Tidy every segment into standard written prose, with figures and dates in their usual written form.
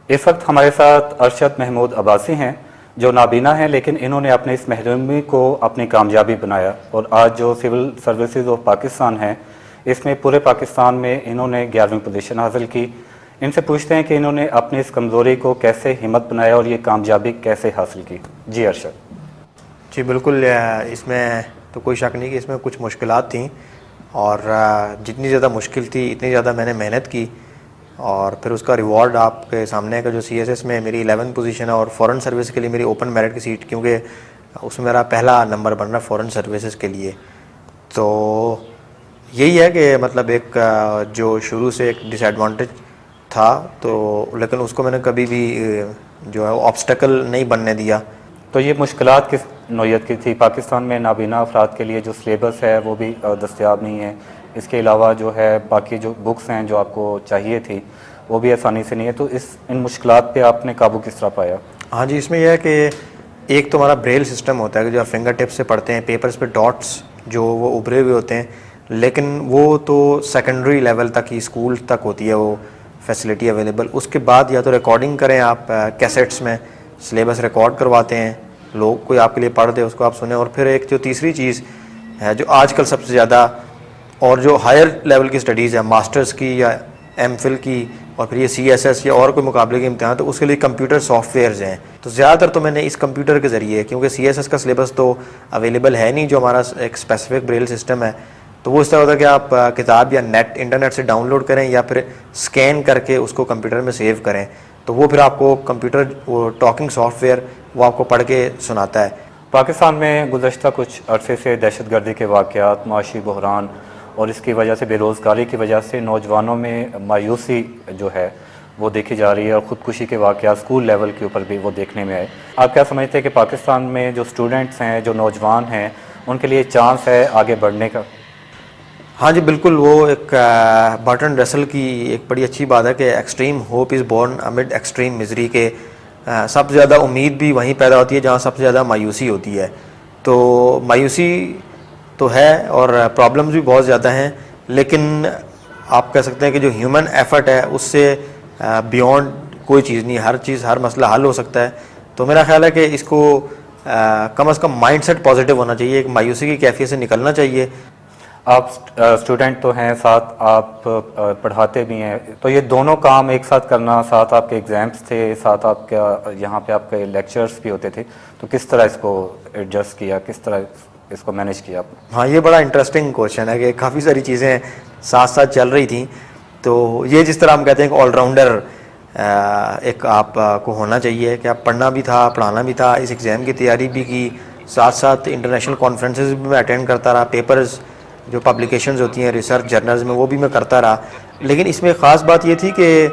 اس وقت ہمارے ساتھ ارشد محمود عباسی ہیں جو نابینا ہیں، لیکن انہوں نے اپنے اس محرومی کو اپنی کامیابی بنایا اور آج جو سول سروسز آف پاکستان ہیں اس میں پورے پاکستان میں انہوں نے 11ویں پوزیشن حاصل کی۔ ان سے پوچھتے ہیں کہ انہوں نے اپنی اس کمزوری کو کیسے ہمت بنایا اور یہ کامیابی کیسے حاصل کی۔ جی ارشد۔ جی بالکل، اس میں تو کوئی شک نہیں کہ اس میں کچھ مشکلات تھیں، اور جتنی زیادہ مشکل تھی اتنی زیادہ میں نے محنت کی، اور پھر اس کا ریوارڈ آپ کے سامنے ہے کہ جو سی ایس ایس میں میری 11 پوزیشن ہے، اور فورن سروس کے لیے میری اوپن میرٹ کی سیٹ، کیونکہ اس میں میرا پہلا نمبر بن رہا فورن سروسز کے لیے۔ تو یہی ہے کہ مطلب ایک جو شروع سے ایک ڈس ایڈوانٹیج تھا، تو لیکن اس کو میں نے کبھی بھی جو ہے آبسٹیکل نہیں بننے دیا۔ تو یہ مشکلات کس نوعیت کی تھی؟ پاکستان میں نابینا افراد کے لیے جو سلیبس ہے وہ بھی دستیاب نہیں ہے، اس کے علاوہ جو ہے باقی جو بکس ہیں جو آپ کو چاہیے تھی وہ بھی آسانی سے نہیں ہے، تو ان مشکلات پہ آپ نے قابو کس طرح پایا؟ ہاں جی، اس میں یہ ہے کہ ایک تو ہمارا بریل سسٹم ہوتا ہے کہ جو آپ فنگر ٹپ سے پڑھتے ہیں، پیپرز پہ ڈاٹس جو وہ ابھرے ہوئے ہوتے ہیں، لیکن وہ تو سیکنڈری لیول تک ہی، اسکول تک ہوتی ہے وہ فیسلٹی اویلیبل۔ اس کے بعد یا تو ریکارڈنگ کریں آپ کیسٹس میں، سلیبس ریکارڈ کرواتے ہیں لوگ، کوئی آپ کے لیے پڑھ دے اس کو آپ سنیں، اور پھر ایک جو تیسری چیز ہے جو آج کل سب سے زیادہ، اور جو ہائر لیول کی سٹڈیز ہے ماسٹرز کی یا ایم فل کی، اور پھر یہ سی ایس ایس یا اور کوئی مقابلے کے امتحان، تو اس کے لیے کمپیوٹر سافٹ ویئرز ہیں۔ تو زیادہ تر تو میں نے اس کمپیوٹر کے ذریعے، کیونکہ سی ایس ایس کا سلیبس تو اویلیبل ہے نہیں جو ہمارا ایک اسپیسیفک بریل سسٹم ہے، تو وہ اس طرح ہوتا ہے کہ آپ کتاب یا انٹرنیٹ سے ڈاؤن لوڈ کریں یا پھر اسکین کر کے اس کو کمپیوٹر میں سیو کریں، تو وہ پھر آپ کو کمپیوٹر وہ ٹاکنگ سافٹ ویئر وہ آپ کو پڑھ کے سناتا ہے۔ پاکستان میں گزشتہ کچھ عرصے سے دہشت گردی کے واقعات، معاشی بحران اور اس کی وجہ سے بے روزگاری کی وجہ سے نوجوانوں میں مایوسی جو ہے وہ دیکھی جا رہی ہے، اور خودکشی کے واقعات اسکول لیول کے اوپر بھی وہ دیکھنے میں آئے۔ آپ کیا سمجھتے ہیں کہ پاکستان میں جو اسٹوڈنٹس ہیں، جو نوجوان ہیں، ان کے لیے چانس ہے آگے بڑھنے کا؟ ہاں جی بالکل، وہ ایک برٹن رسل کی ایک بڑی اچھی بات ہے کہ extreme hope is born amid extreme misery, کے سب سے زیادہ امید بھی وہیں پیدا ہوتی ہے جہاں سب سے زیادہ مایوسی ہوتی ہے۔ تو مایوسی تو ہے اور پرابلمز بھی بہت زیادہ ہیں، لیکن آپ کہہ سکتے ہیں کہ جو ہیومن ایفرٹ ہے اس سے بیونڈ کوئی چیز نہیں، ہر چیز، ہر مسئلہ حل ہو سکتا ہے۔ تو میرا خیال ہے کہ اس کو کم از کم مائنڈ سیٹ پازیٹیو ہونا چاہیے، ایک مایوسی کی کیفیت سے نکلنا چاہیے۔ آپ اسٹوڈنٹ تو ہیں، ساتھ آپ پڑھاتے بھی ہیں، تو یہ دونوں کام ایک ساتھ کرنا، ساتھ آپ کے ایگزامس تھے، ساتھ آپ کا یہاں پہ آپ کے لیکچرز بھی ہوتے تھے، تو کس طرح اس کو ایڈجسٹ کیا، کس طرح اس کو مینیج کیا آپ نے؟ ہاں، یہ بڑا انٹرسٹنگ کوشچن ہے کہ کافی ساری چیزیں ساتھ ساتھ چل رہی تھیں۔ تو یہ جس طرح ہم کہتے ہیں کہ آل راؤنڈر ایک آپ کو ہونا چاہیے کہ آپ پڑھنا بھی تھا، پڑھانا بھی تھا، اس ایگزام کی تیاری بھی کی، ساتھ ساتھ انٹرنیشنل کانفرنسز بھی میں اٹینڈ کرتا رہا، پیپرز جو پبلیکیشنز ہوتی ہیں ریسرچ جرنلز میں وہ بھی میں کرتا رہا۔ لیکن اس میں خاص بات یہ تھی کہ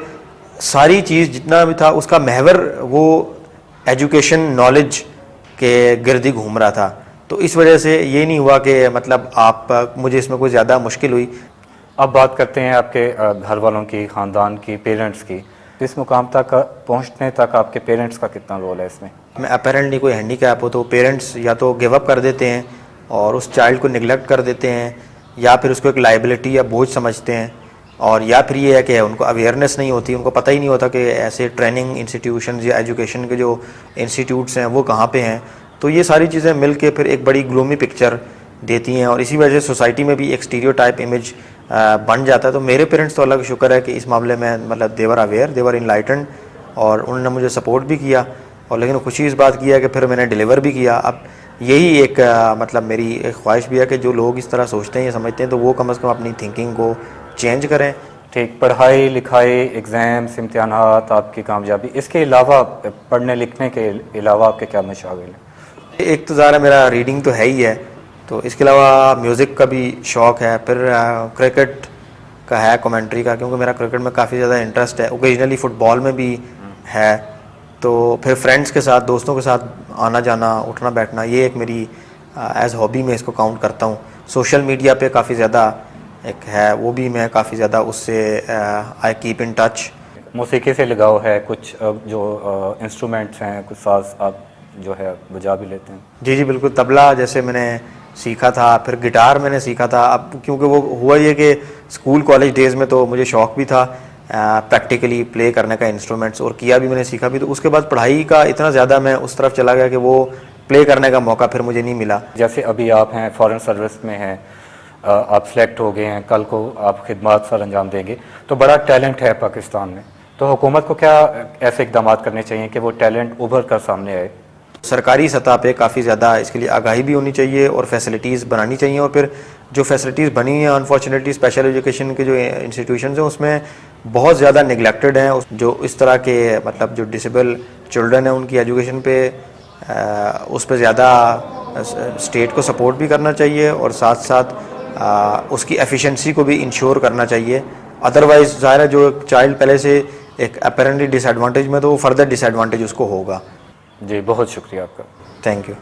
ساری چیز جتنا بھی تھا اس کا محور وہ ایجوکیشن نالج کے گرد ہی گھوم رہا تھا۔ تو اس وجہ سے یہ نہیں ہوا کہ مطلب مجھے اس میں کوئی زیادہ مشکل ہوئی۔ اب بات کرتے ہیں آپ کے گھر والوں کی، خاندان کی، پیرنٹس کی۔ اس مقام تک پہنچنے تک آپ کے پیرنٹس کا کتنا رول ہے اس میں اپیرنٹلی کوئی ہینڈی کیپ ہو تو پیرنٹس یا تو گیو اپ کر دیتے ہیں اور اس چائلڈ کو نگلیکٹ کر دیتے ہیں، یا پھر اس کو ایک لائبلٹی یا بوجھ سمجھتے ہیں، اور یا پھر یہ ہے کہ ان کو اویئرنیس نہیں ہوتی، ان کو پتہ ہی نہیں ہوتا کہ ایسے ٹریننگ انسٹیٹیوشنز یا ایجوکیشن کے جو انسٹیٹیوٹس ہیں وہ کہاں پہ ہیں۔ تو یہ ساری چیزیں مل کے پھر ایک بڑی گلومی پکچر دیتی ہیں، اور اسی وجہ سے سوسائٹی میں بھی ایک اسٹیریو ٹائپ امیج بن جاتا ہے۔ تو میرے پیرنٹس تو اللہ کا شکر ہے کہ اس معاملے میں مطلب دیور اویئر، دیور انلائٹنڈ، اور انہوں نے مجھے سپورٹ بھی کیا، اور لیکن خوشی اس بات کی ہے کہ پھر میں نے ڈیلیور بھی کیا۔ اب یہی ایک مطلب میری ایک خواہش بھی ہے کہ جو لوگ اس طرح سوچتے ہیں یا سمجھتے ہیں تو وہ کم از کم اپنی تھنکنگ کو چینج کریں۔ ٹھیک، پڑھائی لکھائی، ایگزامس، امتحانات، آپ کی کامیابی، اس کے علاوہ پڑھنے لکھنے کے علاوہ آپ کے کیا مشاغل ہیں؟ ایک تو ظاہر ہے میرا ریڈنگ تو ہے ہی ہے، تو اس کے علاوہ میوزک کا بھی شوق ہے، پھر کرکٹ کا ہے، کومنٹری کا، کیونکہ میرا کرکٹ میں کافی زیادہ انٹرسٹ ہے، اوکیجنلی فٹ بال میں بھی ہے، تو پھر فرینڈس کے ساتھ، دوستوں کے ساتھ آنا جانا، اٹھنا بیٹھنا، یہ ایک میری ایز ہابی میں اس کو کاؤنٹ کرتا ہوں۔ سوشل میڈیا پہ کافی زیادہ ایک ہے، وہ بھی میں کافی زیادہ اس سے آئی کیپ ان ٹچ۔ موسیقی سے لگاؤ ہے، کچھ جو انسٹرومنٹس ہیں، کچھ ساز آپ جو ہے بجا بھی لیتے ہیں؟ جی بالکل، طبلہ جیسے میں نے سیکھا تھا، پھر گٹار میں نے سیکھا تھا۔ اب کیونکہ وہ ہوا یہ کہ اسکول کالج ڈیز میں تو مجھے شوق بھی تھا، پریکٹیکلی پلے کرنے کا انسٹرومنٹس، اور کیا بھی میں نے، سیکھا بھی. تو اس کے بعد پڑھائی کا اتنا زیادہ میں اس طرف چلا گیا کہ وہ پلے کرنے کا موقع پھر مجھے نہیں ملا. جیسے ابھی آپ ہیں فارن سروس میں ہیں، آپ سلیکٹ ہو گئے ہیں، کل کو آپ خدمات سر انجام دیں گے، تو بڑا ٹیلنٹ ہے پاکستان میں، تو حکومت کو کیا ایسے اقدامات کرنے چاہیے کہ وہ ٹیلنٹ ابھر کر سامنے آئے؟ سرکاری سطح پہ کافی زیادہ اس کے لیے آگاہی بھی ہونی چاہیے اور فیسلٹیز بنانی چاہیے. اور پھر جو فیسلٹیز بنی ہیں انفارچونیٹلی اسپیشل ایجوکیشن کے جو انسٹیٹیوشنز ہیں اس میں بہت زیادہ نگلیکٹڈ ہیں. جو اس طرح کے مطلب جو ڈسیبل چلڈرن ہیں ان کی ایجوکیشن پہ اس پہ زیادہ اسٹیٹ کو سپورٹ بھی کرنا چاہیے اور ساتھ ساتھ اس کی ایفیشنسی کو بھی انشور کرنا چاہیے. ادروائز ظاہر ہے جو چائلڈ پہلے سے ایک اپیرنٹلی ڈس ایڈوانٹیج میں، تو وہ فردر ڈس ایڈوانٹیج اس کو ہوگا. جی بہت شکریہ آپ کا. Thank you.